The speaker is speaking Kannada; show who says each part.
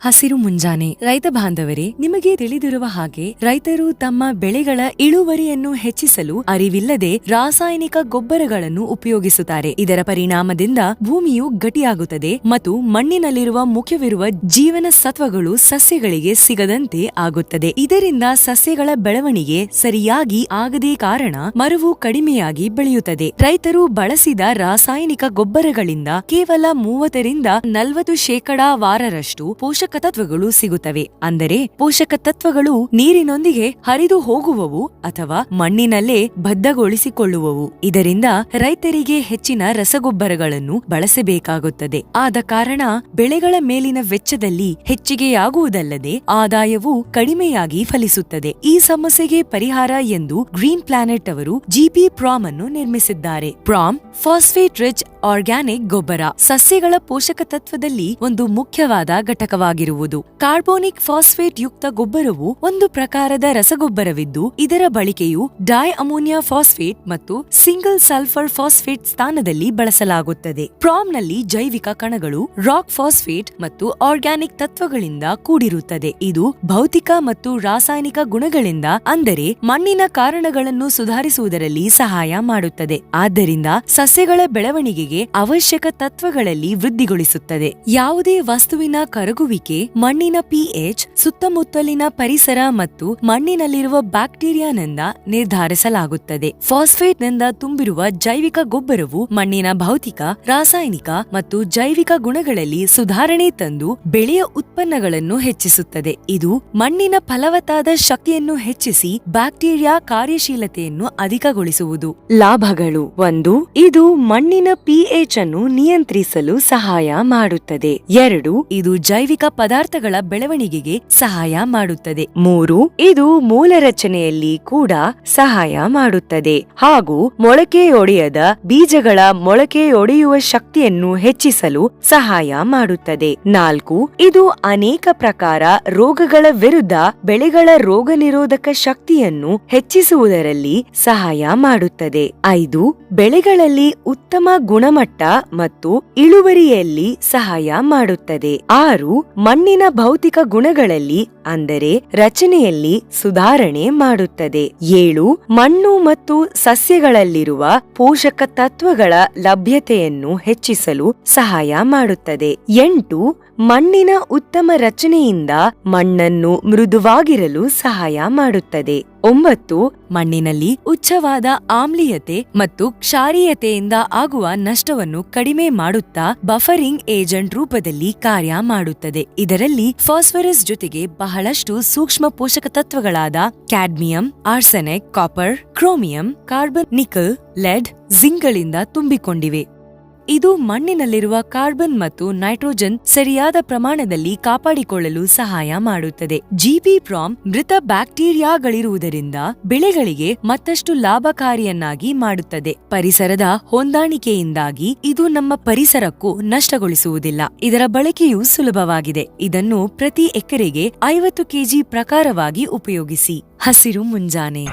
Speaker 1: ಹಸಿರು ಮುಂಜಾನೆ. ರೈತ ಬಾಂಧವರೇ, ನಿಮಗೆ ತಿಳಿದಿರುವ ಹಾಗೆ ರೈತರು ತಮ್ಮ ಬೆಳೆಗಳ ಇಳುವರಿಯನ್ನು ಹೆಚ್ಚಿಸಲು ಅರಿವಿಲ್ಲದೆ ರಾಸಾಯನಿಕ ಗೊಬ್ಬರಗಳನ್ನು ಉಪಯೋಗಿಸುತ್ತಾರೆ. ಇದರ ಪರಿಣಾಮದಿಂದ ಭೂಮಿಯು ಗಟ್ಟಿಯಾಗುತ್ತದೆ ಮತ್ತು ಮಣ್ಣಿನಲ್ಲಿರುವ ಮುಖ್ಯವಿರುವ ಜೀವನ ಸತ್ವಗಳು ಸಸ್ಯಗಳಿಗೆ ಸಿಗದಂತೆ ಆಗುತ್ತದೆ. ಇದರಿಂದ ಸಸ್ಯಗಳ ಬೆಳವಣಿಗೆ ಸರಿಯಾಗಿ ಆಗದೇ ಕಾರಣ ಮರವು ಕಡಿಮೆಯಾಗಿ ಬೆಳೆಯುತ್ತದೆ. ರೈತರು ಬಳಸಿದ ರಾಸಾಯನಿಕ ಗೊಬ್ಬರಗಳಿಂದ ಕೇವಲ 30-40% ಪೋಷಕ ತತ್ವಗಳು ಸಿಗುತ್ತವೆ. ಅಂದರೆ ಪೋಷಕ ತತ್ವಗಳು ನೀರಿನೊಂದಿಗೆ ಹರಿದು ಹೋಗುವವು ಅಥವಾ ಮಣ್ಣಿನಲ್ಲೇ ಬದ್ಧಗೊಳಿಸಿಕೊಳ್ಳುವವು. ಇದರಿಂದ ರೈತರಿಗೆ ಹೆಚ್ಚಿನ ರಸಗೊಬ್ಬರಗಳನ್ನು ಬಳಸಬೇಕಾಗುತ್ತದೆ. ಆದ ಕಾರಣ ಬೆಳೆಗಳ ಮೇಲಿನ ವೆಚ್ಚದಲ್ಲಿ ಹೆಚ್ಚಿಗೆಯಾಗುವುದಲ್ಲದೆ ಆದಾಯವೂ ಕಡಿಮೆಯಾಗಿ ಫಲಿಸುತ್ತದೆ. ಈ ಸಮಸ್ಯೆಗೆ ಪರಿಹಾರ ಎಂದು ಗ್ರೀನ್ ಪ್ಲಾನೆಟ್ ಅವರು ಜಿಪಿ ಪ್ರಾಮ್ ಅನ್ನು ನಿರ್ಮಿಸಿದ್ದಾರೆ. ಪ್ರಾಮ್ ಫಾಸ್ಫೇಟ್ ರಿಚ್ ಆರ್ಗ್ಯಾನಿಕ್ ಗೊಬ್ಬರ ಸಸ್ಯಗಳ ಪೋಷಕ ತತ್ವದಲ್ಲಿ ಒಂದು ಮುಖ್ಯವಾದ ಘಟಕವಾಗಿರುವುದು. ಕಾರ್ಬೋನಿಕ್ ಫಾಸ್ಫೇಟ್ ಯುಕ್ತ ಗೊಬ್ಬರವು ಒಂದು ಪ್ರಕಾರದ ರಸಗೊಬ್ಬರವಿದ್ದು, ಇದರ ಬಳಕೆಯು ಡೈ ಅಮೋನಿಯಾ ಫಾಸ್ಫೇಟ್ ಮತ್ತು ಸಿಂಗಲ್ ಸಲ್ಫರ್ ಫಾಸ್ಫೇಟ್ ಸ್ಥಾನದಲ್ಲಿ ಬಳಸಲಾಗುತ್ತದೆ. ಪ್ರಾಮ್ನಲ್ಲಿ ಜೈವಿಕ ಕಣಗಳು, ರಾಕ್ ಫಾಸ್ಫೇಟ್ ಮತ್ತು ಆರ್ಗ್ಯಾನಿಕ್ ತತ್ವಗಳಿಂದ ಕೂಡಿರುತ್ತದೆ. ಇದು ಭೌತಿಕ ಮತ್ತು ರಾಸಾಯನಿಕ ಗುಣಗಳಿಂದ, ಅಂದರೆ ಮಣ್ಣಿನ ಕಾರಣಗಳನ್ನು ಸುಧಾರಿಸುವುದರಲ್ಲಿ ಸಹಾಯ ಮಾಡುತ್ತದೆ. ಆದ್ದರಿಂದ ಸಸ್ಯಗಳ ಬೆಳವಣಿಗೆಗೆ ಅವಶ್ಯಕ ತತ್ವಗಳಲ್ಲಿ ವೃದ್ಧಿಗೊಳಿಸುತ್ತದೆ. ಯಾವುದೇ ವಸ್ತುವಿನ ಕರಗುವಿಕೆ ಮಣ್ಣಿನ ಪಿಎಚ್, ಸುತ್ತಮುತ್ತಲಿನ ಪರಿಸರ ಮತ್ತು ಮಣ್ಣಿನಲ್ಲಿರುವ ಬ್ಯಾಕ್ಟೀರಿಯಾನಿಂದ ನಿರ್ಧರಿಸಲಾಗುತ್ತದೆ. ಫಾಸ್ಫೇಟ್ನಿಂದ ತುಂಬಿರುವ ಜೈವಿಕ ಗೊಬ್ಬರವು ಮಣ್ಣಿನ ಭೌತಿಕ, ರಾಸಾಯನಿಕ ಮತ್ತು ಜೈವಿಕ ಗುಣಗಳಲ್ಲಿ ಸುಧಾರಣೆ ತಂದು ಬೆಳೆಯ ಉತ್ಪನ್ನಗಳನ್ನು ಹೆಚ್ಚಿಸುತ್ತದೆ. ಇದು ಮಣ್ಣಿನ ಫಲವತ್ತಾದ ಶಕ್ತಿಯನ್ನು ಹೆಚ್ಚಿಸಿ ಬ್ಯಾಕ್ಟೀರಿಯಾ ಕಾರ್ಯಶೀಲತೆಯನ್ನು ಅಧಿಕಗೊಳಿಸುವುದು. ಲಾಭಗಳು: 1. ಇದು ಮಣ್ಣಿನ ಪಿಎಚ್ ಅನ್ನು ನಿಯಂತ್ರಿಸಲು ಸಹಾಯ ಮಾಡುತ್ತದೆ. 2. ಇದು ಜೈವಿಕ ಪದಾರ್ಥಗಳ ಬೆಳವಣಿಗೆಗೆ ಸಹಾಯ ಮಾಡುತ್ತದೆ. 3. ಇದು ಮೂಲ ರಚನೆಯಲ್ಲಿ ಕೂಡ ಸಹಾಯ ಮಾಡುತ್ತದೆ ಹಾಗೂ ಮೊಳಕೆಯೊಡೆಯದ ಬೀಜಗಳ ಮೊಳಕೆಯೊಡೆಯುವ ಶಕ್ತಿಯನ್ನು ಹೆಚ್ಚಿಸಲು ಸಹಾಯ ಮಾಡುತ್ತದೆ. 4. ಇದು ಅನೇಕ ಪ್ರಕಾರ ರೋಗಗಳ ವಿರುದ್ಧ ಬೆಳೆಗಳ ರೋಗ ನಿರೋಧಕ ಶಕ್ತಿಯನ್ನು ಹೆಚ್ಚಿಸುವುದರಲ್ಲಿ ಸಹಾಯ ಮಾಡುತ್ತದೆ. 5. ಬೆಳೆಗಳಲ್ಲಿ ಉತ್ತಮ ಗುಣಮಟ್ಟ ಮತ್ತು ಇಳುವರಿಯಲ್ಲಿ ಸಹಾಯ ಮಾಡುತ್ತದೆ. 6. ಮಣ್ಣಿನ ಭೌತಿಕ ಗುಣಗಳಲ್ಲಿ ಅಂದರೆ ರಚನೆಯಲ್ಲಿ ಸುಧಾರಣೆ ಮಾಡುತ್ತದೆ. 7. ಮಣ್ಣು ಮತ್ತು ಸಸ್ಯಗಳಲ್ಲಿರುವ ಪೋಷಕ ತತ್ವಗಳ ಲಭ್ಯತೆಯನ್ನು ಹೆಚ್ಚಿಸಲು ಸಹಾಯ ಮಾಡುತ್ತದೆ. 8. ಮಣ್ಣಿನ ಉತ್ತಮ ರಚನೆಯಿಂದ ಮಣ್ಣನ್ನು ಮೃದುವಾಗಿರಲು ಸಹಾಯ ಮಾಡುತ್ತದೆ. 9. ಮಣ್ಣಿನಲ್ಲಿ ಉಚ್ಚವಾದ ಆಮ್ಲೀಯತೆ ಮತ್ತು ಕ್ಷಾರೀಯತೆಯಿಂದ ಆಗುವ ನಷ್ಟವನ್ನು ಕಡಿಮೆ ಮಾಡುತ್ತಾ ಬಫರಿಂಗ್ ಏಜೆಂಟ್ ರೂಪದಲ್ಲಿ ಕಾರ್ಯ ಮಾಡುತ್ತದೆ. ಇದರಲ್ಲಿ ಫಾಸ್ಫರಸ್ ಜೊತೆಗೆ ಬಹಳಷ್ಟು ಸೂಕ್ಷ್ಮ ಪೋಷಕ ತತ್ವಗಳಾದ cadmium, arsenic, copper, chromium, carbon, nickel, lead, ಜಿಂಕ್ಗಳಿಂದ ತುಂಬಿಕೊಂಡಿವೆ. ಇದು ಮಣ್ಣಿನಲ್ಲಿರುವ ಕಾರ್ಬನ್ ಮತ್ತು ನೈಟ್ರೋಜನ್ ಸರಿಯಾದ ಪ್ರಮಾಣದಲ್ಲಿ ಕಾಪಾಡಿಕೊಳ್ಳಲು ಸಹಾಯ ಮಾಡುತ್ತದೆ. ಜಿಪಿ ಪ್ರಾಮ್ ಮೃತ ಬ್ಯಾಕ್ಟೀರಿಯಾಗಳಿರುವುದರಿಂದ ಬೆಳೆಗಳಿಗೆ ಮತ್ತಷ್ಟು ಲಾಭಕಾರಿಯನ್ನಾಗಿ ಮಾಡುತ್ತದೆ. ಪರಿಸರದ ಹೊಂದಾಣಿಕೆಯಿಂದಾಗಿ ಇದು ನಮ್ಮ ಪರಿಸರಕ್ಕೂ ನಷ್ಟಗೊಳಿಸುವುದಿಲ್ಲ. ಇದರ ಬಳಕೆಯು ಸುಲಭವಾಗಿದೆ. ಇದನ್ನು ಪ್ರತಿ ಎಕರೆಗೆ 50 kg ಪ್ರಕಾರವಾಗಿ ಉಪಯೋಗಿಸಿ. ಹಸಿರು ಮುಂಜಾನೆ.